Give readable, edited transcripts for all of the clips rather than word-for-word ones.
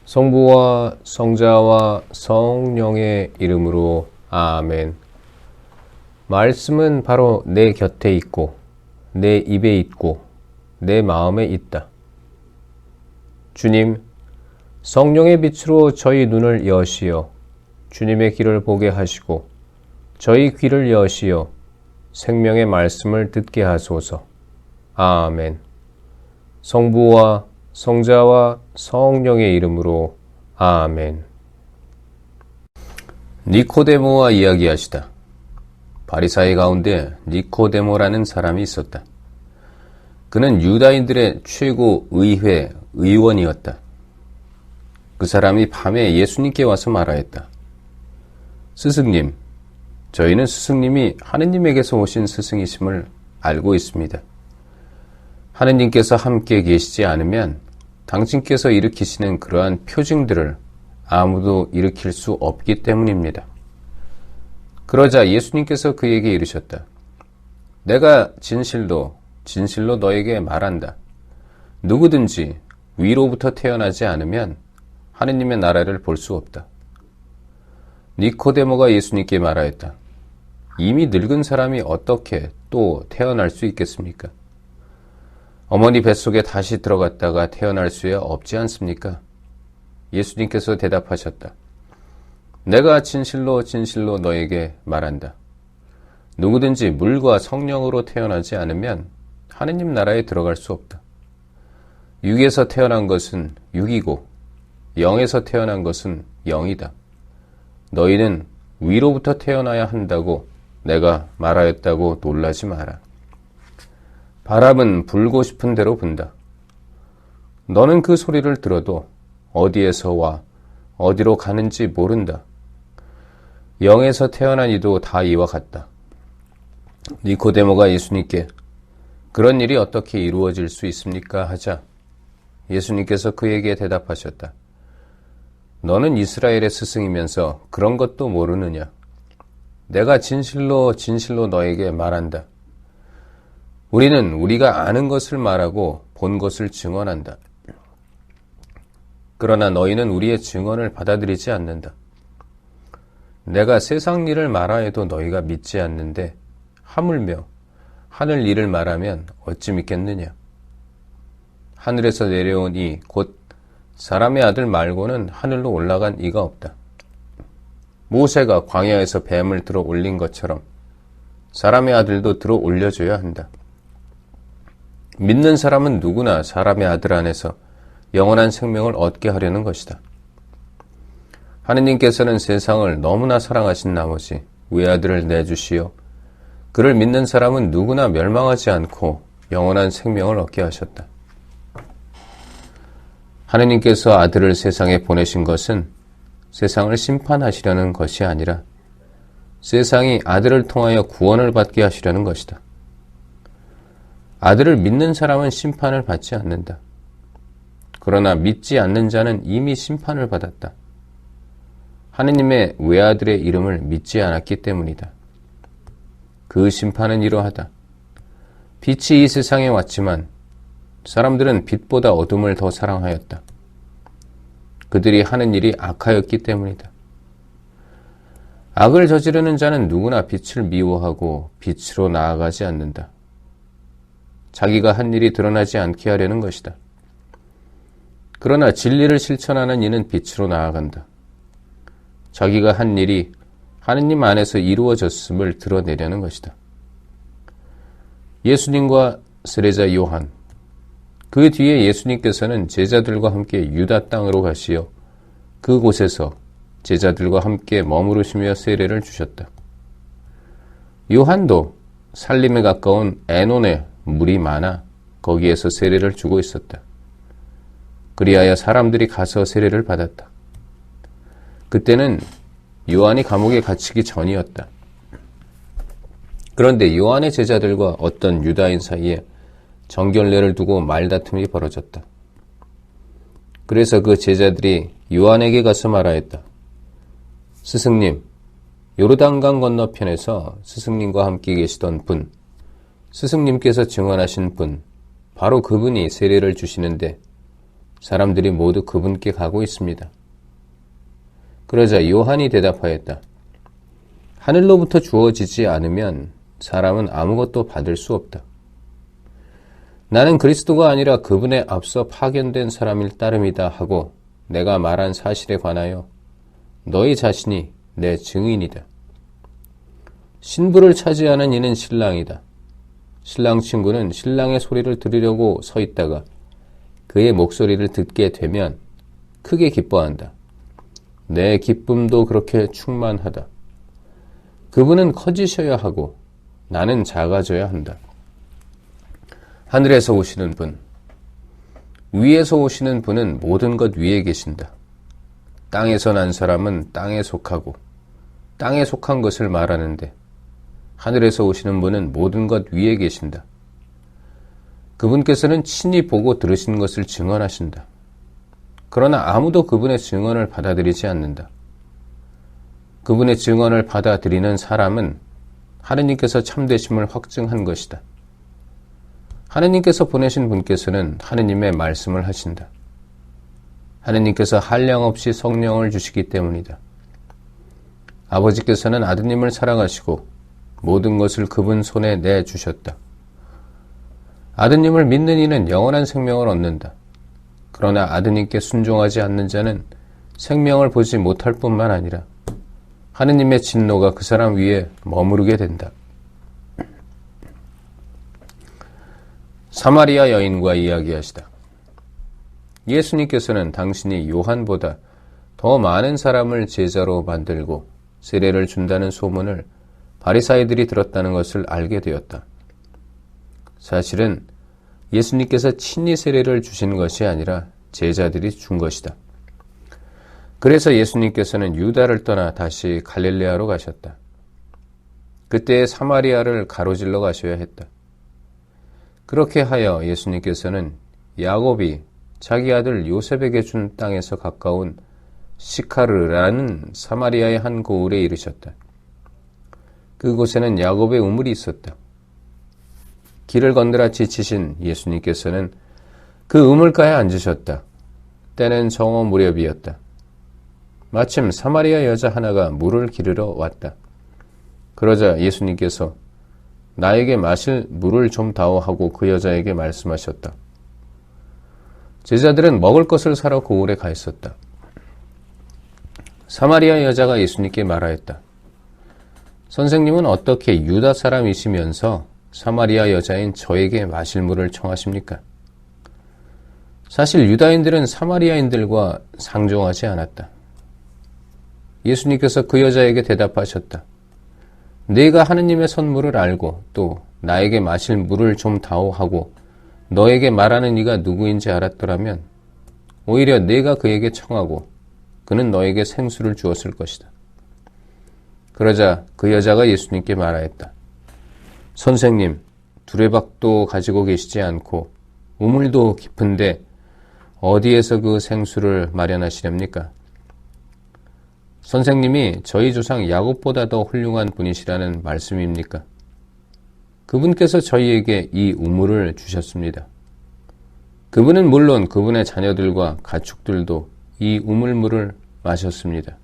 성부와 성자와 성령의 이름으로 아멘. 말씀은 바로 내 곁에 있고 내 입에 있고 내 마음에 있다. 주님, 성령의 빛으로 저희 눈을 여시어 주님의 길을 보게 하시고 저희 귀를 여시어 생명의 말씀을 듣게 하소서. 아멘. 성부와 성자와 성령의 이름으로 아멘. 니코데모와 이야기하시다. 바리사이 가운데 니코데모라는 사람이 있었다. 그는 유다인들의 최고 의회 의원이었다. 그 사람이 밤에 예수님께 와서 말하였다. 스승님, 저희는 스승님이 하느님에게서 오신 스승이심을 알고 있습니다. 하느님께서 함께 계시지 않으면 당신께서 일으키시는 그러한 표징들을 아무도 일으킬 수 없기 때문입니다. 그러자 예수님께서 그에게 이르셨다. 내가 진실로 너에게 말한다. 누구든지 위로부터 태어나지 않으면 하느님의 나라를 볼 수 없다. 니코데모가 예수님께 말하였다. 이미 늙은 사람이 어떻게 또 태어날 수 있겠습니까? 어머니 뱃속에 다시 들어갔다가 태어날 수야 없지 않습니까? 예수님께서 대답하셨다. 내가 진실로 너에게 말한다. 누구든지 물과 성령으로 태어나지 않으면 하느님 나라에 들어갈 수 없다. 육에서 태어난 것은 육이고 영에서 태어난 것은 영이다. 너희는 위로부터 태어나야 한다고 내가 말하였다고 놀라지 마라. 바람은 불고 싶은 대로 분다. 너는 그 소리를 들어도 어디에서 와 어디로 가는지 모른다. 영에서 태어난 이도 다 이와 같다. 니코데모가 예수님께 그런 일이 어떻게 이루어질 수 있습니까? 하자 예수님께서 그에게 대답하셨다. 너는 이스라엘의 스승이면서 그런 것도 모르느냐? 내가 진실로 너에게 말한다. 우리는 우리가 아는 것을 말하고 본 것을 증언한다. 그러나 너희는 우리의 증언을 받아들이지 않는다. 내가 세상 일을 말하여도 너희가 믿지 않는데 하물며 하늘 일을 말하면 어찌 믿겠느냐? 하늘에서 내려온 이 곧 사람의 아들 말고는 하늘로 올라간 이가 없다. 모세가 광야에서 뱀을 들어 올린 것처럼 사람의 아들도 들어 올려줘야 한다. 믿는 사람은 누구나 사람의 아들 안에서 영원한 생명을 얻게 하려는 것이다. 하느님께서는 세상을 너무나 사랑하신 나머지 외아들을 내주시어 그를 믿는 사람은 누구나 멸망하지 않고 영원한 생명을 얻게 하셨다. 하느님께서 아들을 세상에 보내신 것은 세상을 심판하시려는 것이 아니라 세상이 아들을 통하여 구원을 받게 하시려는 것이다. 아들을 믿는 사람은 심판을 받지 않는다. 그러나 믿지 않는 자는 이미 심판을 받았다. 하느님의 외아들의 이름을 믿지 않았기 때문이다. 그 심판은 이러하다. 빛이 이 세상에 왔지만 사람들은 빛보다 어둠을 더 사랑하였다. 그들이 하는 일이 악하였기 때문이다. 악을 저지르는 자는 누구나 빛을 미워하고 빛으로 나아가지 않는다. 자기가 한 일이 드러나지 않게 하려는 것이다. 그러나 진리를 실천하는 이는 빛으로 나아간다. 자기가 한 일이 하느님 안에서 이루어졌음을 드러내려는 것이다. 예수님과 세례자 요한, 그 뒤에 예수님께서는 제자들과 함께 유다 땅으로 가시어 그곳에서 제자들과 함께 머무르시며 세례를 주셨다. 요한도 살림에 가까운 에논에 물이 많아 거기에서 세례를 주고 있었다. 그리하여 사람들이 가서 세례를 받았다. 그때는 요한이 감옥에 갇히기 전이었다. 그런데 요한의 제자들과 어떤 유다인 사이에 정결례를 두고 말다툼이 벌어졌다. 그래서 그 제자들이 요한에게 가서 말하였다. 스승님, 요르단강 건너편에서 스승님과 함께 계시던 분, 스승님께서 증언하신 분, 바로 그분이 세례를 주시는데 사람들이 모두 그분께 가고 있습니다. 그러자 요한이 대답하였다. 하늘로부터 주어지지 않으면 사람은 아무것도 받을 수 없다. 나는 그리스도가 아니라 그분에 앞서 파견된 사람일 따름이다 하고 내가 말한 사실에 관하여 너희 자신이 내 증인이다. 신부를 차지하는 이는 신랑이다. 신랑 친구는 신랑의 소리를 들으려고 서 있다가 그의 목소리를 듣게 되면 크게 기뻐한다. 내 기쁨도 그렇게 충만하다. 그분은 커지셔야 하고 나는 작아져야 한다. 하늘에서 오시는 분, 위에서 오시는 분은 모든 것 위에 계신다. 땅에서 난 사람은 땅에 속하고 땅에 속한 것을 말하는데 하늘에서 오시는 분은 모든 것 위에 계신다. 그분께서는 친히 보고 들으신 것을 증언하신다. 그러나 아무도 그분의 증언을 받아들이지 않는다. 그분의 증언을 받아들이는 사람은 하느님께서 참되심을 확증한 것이다. 하느님께서 보내신 분께서는 하느님의 말씀을 하신다. 하느님께서 한량없이 성령을 주시기 때문이다. 아버지께서는 아드님을 사랑하시고 모든 것을 그분 손에 내주셨다. 아드님을 믿는 이는 영원한 생명을 얻는다. 그러나 아드님께 순종하지 않는 자는 생명을 보지 못할 뿐만 아니라 하느님의 진노가 그 사람 위에 머무르게 된다. 사마리아 여인과 이야기하시다. 예수님께서는 당신이 요한보다 더 많은 사람을 제자로 만들고 세례를 준다는 소문을 바리사이들이 들었다는 것을 알게 되었다. 사실은 예수님께서 친히 세례를 주신 것이 아니라 제자들이 준 것이다. 그래서 예수님께서는 유다를 떠나 다시 갈릴레아로 가셨다. 그때 사마리아를 가로질러 가셔야 했다. 그렇게 하여 예수님께서는 야곱이 자기 아들 요셉에게 준 땅에서 가까운 시카르라는 사마리아의 한 고을에 이르셨다. 그곳에는 야곱의 우물이 있었다. 길을 건너라 지치신 예수님께서는 그 우물가에 앉으셨다. 때는 정오 무렵이었다. 마침 사마리아 여자 하나가 물을 기르러 왔다. 그러자 예수님께서 나에게 마실 물을 좀 다오 하고 그 여자에게 말씀하셨다. 제자들은 먹을 것을 사러 고을에 가 있었다. 사마리아 여자가 예수님께 말하였다. 선생님은 어떻게 유다 사람이시면서 사마리아 여자인 저에게 마실 물을 청하십니까? 사실 유다인들은 사마리아인들과 상종하지 않았다. 예수님께서 그 여자에게 대답하셨다. 네가 하느님의 선물을 알고 또 나에게 마실 물을 좀 다오 하고 너에게 말하는 이가 누구인지 알았더라면 오히려 네가 그에게 청하고 그는 너에게 생수를 주었을 것이다. 그러자 그 여자가 예수님께 말하였다. 선생님, 두레박도 가지고 계시지 않고 우물도 깊은데 어디에서 그 생수를 마련하시렵니까? 선생님이 저희 조상 야곱보다 더 훌륭한 분이시라는 말씀입니까? 그분께서 저희에게 이 우물을 주셨습니다. 그분은 물론 그분의 자녀들과 가축들도 이 우물물을 마셨습니다.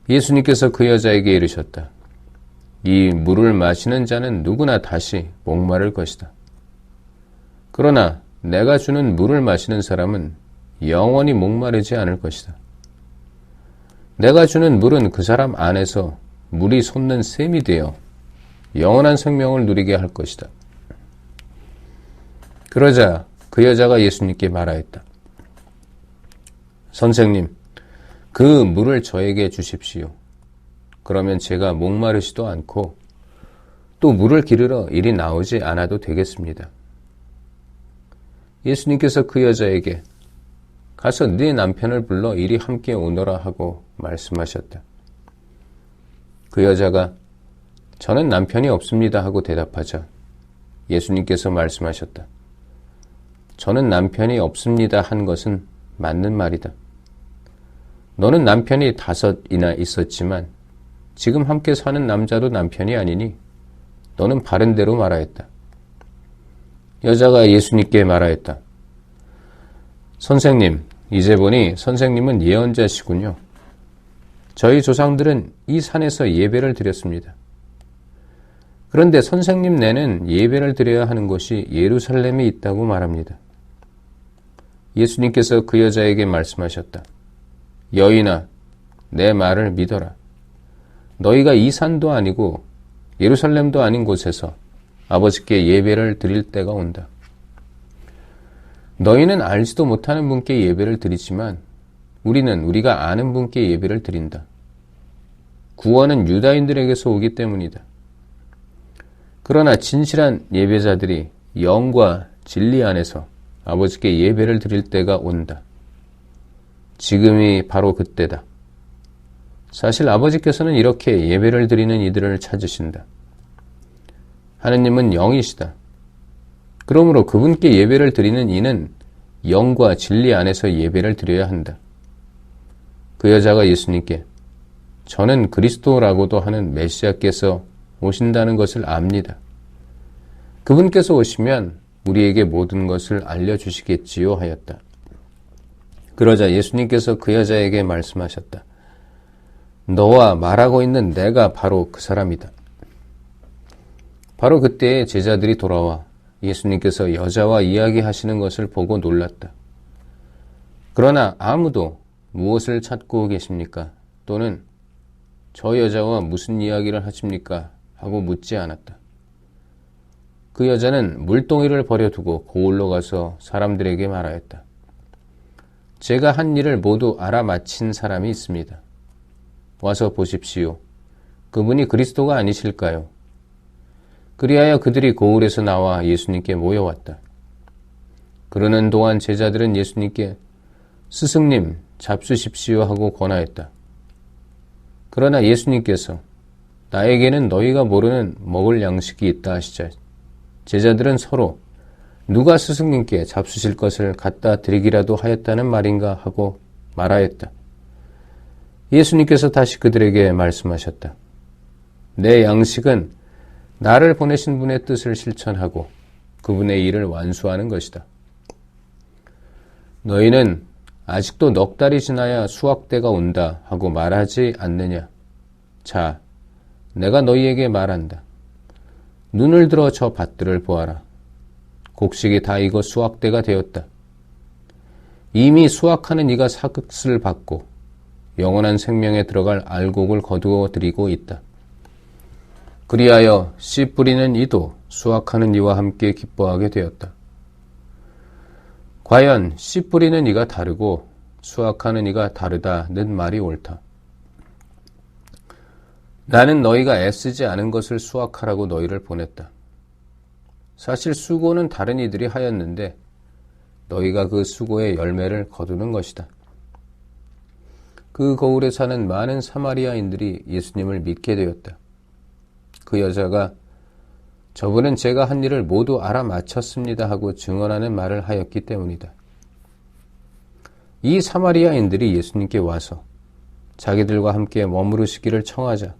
예수님께서 그 여자에게 이르셨다. 이 물을 마시는 자는 누구나 다시 목마를 것이다. 그러나 내가 주는 물을 마시는 사람은 영원히 목마르지 않을 것이다. 내가 주는 물은 그 사람 안에서 물이 솟는 샘이 되어 영원한 생명을 누리게 할 것이다. 그러자 그 여자가 예수님께 말하였다. 선생님, 그 물을 저에게 주십시오. 그러면 제가 목마르지도 않고 또 물을 기르러 이리 나오지 않아도 되겠습니다. 예수님께서 그 여자에게 가서 네 남편을 불러 이리 함께 오너라 하고 말씀하셨다. 그 여자가 저는 남편이 없습니다 하고 대답하자 예수님께서 말씀하셨다. 저는 남편이 없습니다 한 것은 맞는 말이다. 너는 남편이 5이나 있었지만 지금 함께 사는 남자도 남편이 아니니 너는 바른 대로 말하였다. 여자가 예수님께 말하였다. 선생님, 이제 보니 선생님은 예언자시군요. 저희 조상들은 이 산에서 예배를 드렸습니다. 그런데 선생님 네는 예배를 드려야 하는 곳이 예루살렘에 있다고 말합니다. 예수님께서 그 여자에게 말씀하셨다. 여인아, 내 말을 믿어라. 너희가 이 산도 아니고 예루살렘도 아닌 곳에서 아버지께 예배를 드릴 때가 온다. 너희는 알지도 못하는 분께 예배를 드리지만 우리는 우리가 아는 분께 예배를 드린다. 구원은 유다인들에게서 오기 때문이다. 그러나 진실한 예배자들이 영과 진리 안에서 아버지께 예배를 드릴 때가 온다. 지금이 바로 그때다. 사실 아버지께서는 이렇게 예배를 드리는 이들을 찾으신다. 하느님은 영이시다. 그러므로 그분께 예배를 드리는 이는 영과 진리 안에서 예배를 드려야 한다. 그 여자가 예수님께 저는 그리스도라고도 하는 메시아께서 오신다는 것을 압니다. 그분께서 오시면 우리에게 모든 것을 알려주시겠지요 하였다. 그러자 예수님께서 그 여자에게 말씀하셨다. 너와 말하고 있는 내가 바로 그 사람이다. 바로 그때에 제자들이 돌아와 예수님께서 여자와 이야기하시는 것을 보고 놀랐다. 그러나 아무도 무엇을 찾고 계십니까? 또는 저 여자와 무슨 이야기를 하십니까? 하고 묻지 않았다. 그 여자는 물동이를 버려두고 고을로 가서 사람들에게 말하였다. 제가 한 일을 모두 알아마친 사람이 있습니다. 와서 보십시오. 그분이 그리스도가 아니실까요? 그리하여 그들이 고을에서 나와 예수님께 모여왔다. 그러는 동안 제자들은 예수님께 스승님 잡수십시오 하고 권하였다. 그러나 예수님께서 나에게는 너희가 모르는 먹을 양식이 있다 하시자 제자들은 서로 누가 스승님께 잡수실 것을 갖다 드리기라도 하였다는 말인가 하고 말하였다. 예수님께서 다시 그들에게 말씀하셨다. 내 양식은 나를 보내신 분의 뜻을 실천하고 그분의 일을 완수하는 것이다. 너희는 아직도 넉 달이 지나야 수확때가 온다 하고 말하지 않느냐? 자, 내가 너희에게 말한다. 눈을 들어 저 밭들을 보아라. 곡식이 다 익어 수확때가 되었다. 이미 수확하는 이가 사극을 받고 영원한 생명에 들어갈 알곡을 거두어 드리고 있다. 그리하여 씨 뿌리는 이도 수확하는 이와 함께 기뻐하게 되었다. 과연 씨 뿌리는 이가 다르고 수확하는 이가 다르다는 말이 옳다. 나는 너희가 애쓰지 않은 것을 수확하라고 너희를 보냈다. 사실 수고는 다른 이들이 하였는데 너희가 그 수고의 열매를 거두는 것이다. 그 거울에 사는 많은 사마리아인들이 예수님을 믿게 되었다. 그 여자가 저분은 제가 한 일을 모두 알아마쳤습니다 하고 증언하는 말을 하였기 때문이다. 이 사마리아인들이 예수님께 와서 자기들과 함께 머무르시기를 청하자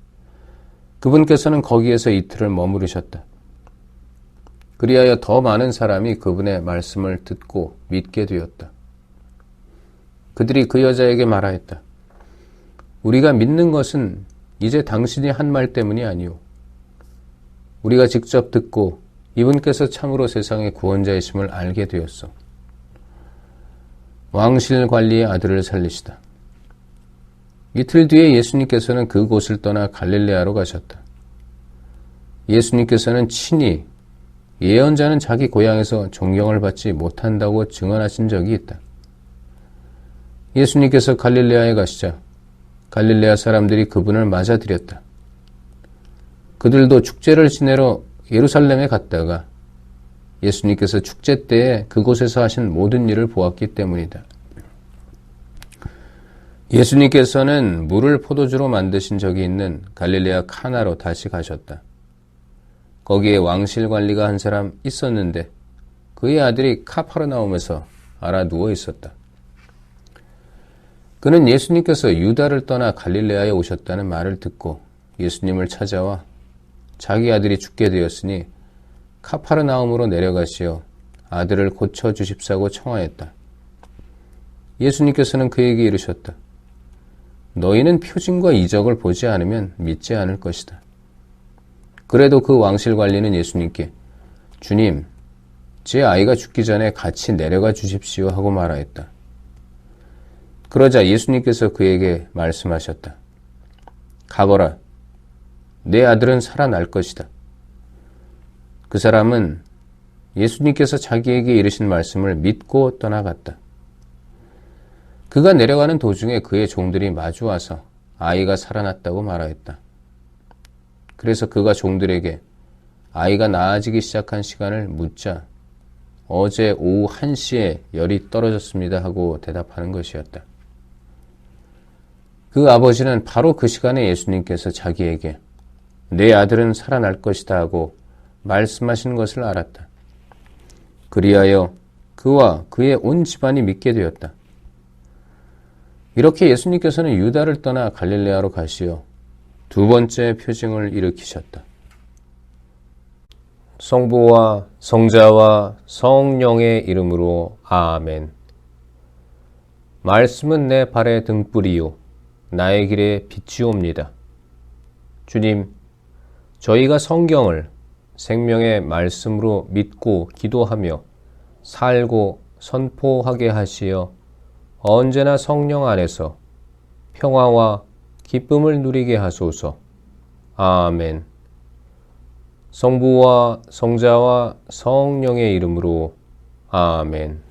그분께서는 거기에서 이틀을 머무르셨다. 그리하여 더 많은 사람이 그분의 말씀을 듣고 믿게 되었다. 그들이 그 여자에게 말하였다. 우리가 믿는 것은 이제 당신이 한 말 때문이 아니오. 우리가 직접 듣고 이분께서 참으로 세상의 구원자이심을 알게 되었어. 왕실 관리의 아들을 살리시다. 이틀 뒤에 예수님께서는 그곳을 떠나 갈릴레아로 가셨다. 예수님께서는 친히 예언자는 자기 고향에서 존경을 받지 못한다고 증언하신 적이 있다. 예수님께서 갈릴레아에 가시자 갈릴레아 사람들이 그분을 맞아들였다. 그들도 축제를 지내러 예루살렘에 갔다가 예수님께서 축제 때에 그곳에서 하신 모든 일을 보았기 때문이다. 예수님께서는 물을 포도주로 만드신 적이 있는 갈릴레아 카나로 다시 가셨다. 거기에 왕실 관리가 한 사람 있었는데 그의 아들이 카파르나움에서 알아 누워 있었다. 그는 예수님께서 유다를 떠나 갈릴레아에 오셨다는 말을 듣고 예수님을 찾아와 자기 아들이 죽게 되었으니 카파르나움으로 내려가시어 아들을 고쳐주십사고 청하였다. 예수님께서는 그에게 이르셨다. 너희는 표징과 이적을 보지 않으면 믿지 않을 것이다. 그래도 그 왕실 관리는 예수님께 주님, 제 아이가 죽기 전에 같이 내려가 주십시오 하고 말하였다. 그러자 예수님께서 그에게 말씀하셨다. 가거라. 내 아들은 살아날 것이다. 그 사람은 예수님께서 자기에게 이르신 말씀을 믿고 떠나갔다. 그가 내려가는 도중에 그의 종들이 마주와서 아이가 살아났다고 말하였다. 그래서 그가 종들에게 아이가 나아지기 시작한 시간을 묻자 어제 오후 1시에 열이 떨어졌습니다 하고 대답하는 것이었다. 그 아버지는 바로 그 시간에 예수님께서 자기에게 내 아들은 살아날 것이다 하고 말씀하시는 것을 알았다. 그리하여 그와 그의 온 집안이 믿게 되었다. 이렇게 예수님께서는 유다를 떠나 갈릴레아로 가시어 두 번째 표징을 일으키셨다. 성부와 성자와 성령의 이름으로 아멘. 말씀은 내 발의 등불이요 나의 길에 빛이옵니다. 주님, 저희가 성경을 생명의 말씀으로 믿고 기도하며 살고 선포하게 하시어 언제나 성령 안에서 평화와 기쁨을 누리게 하소서. 아멘. 성부와 성자와 성령의 이름으로 아멘.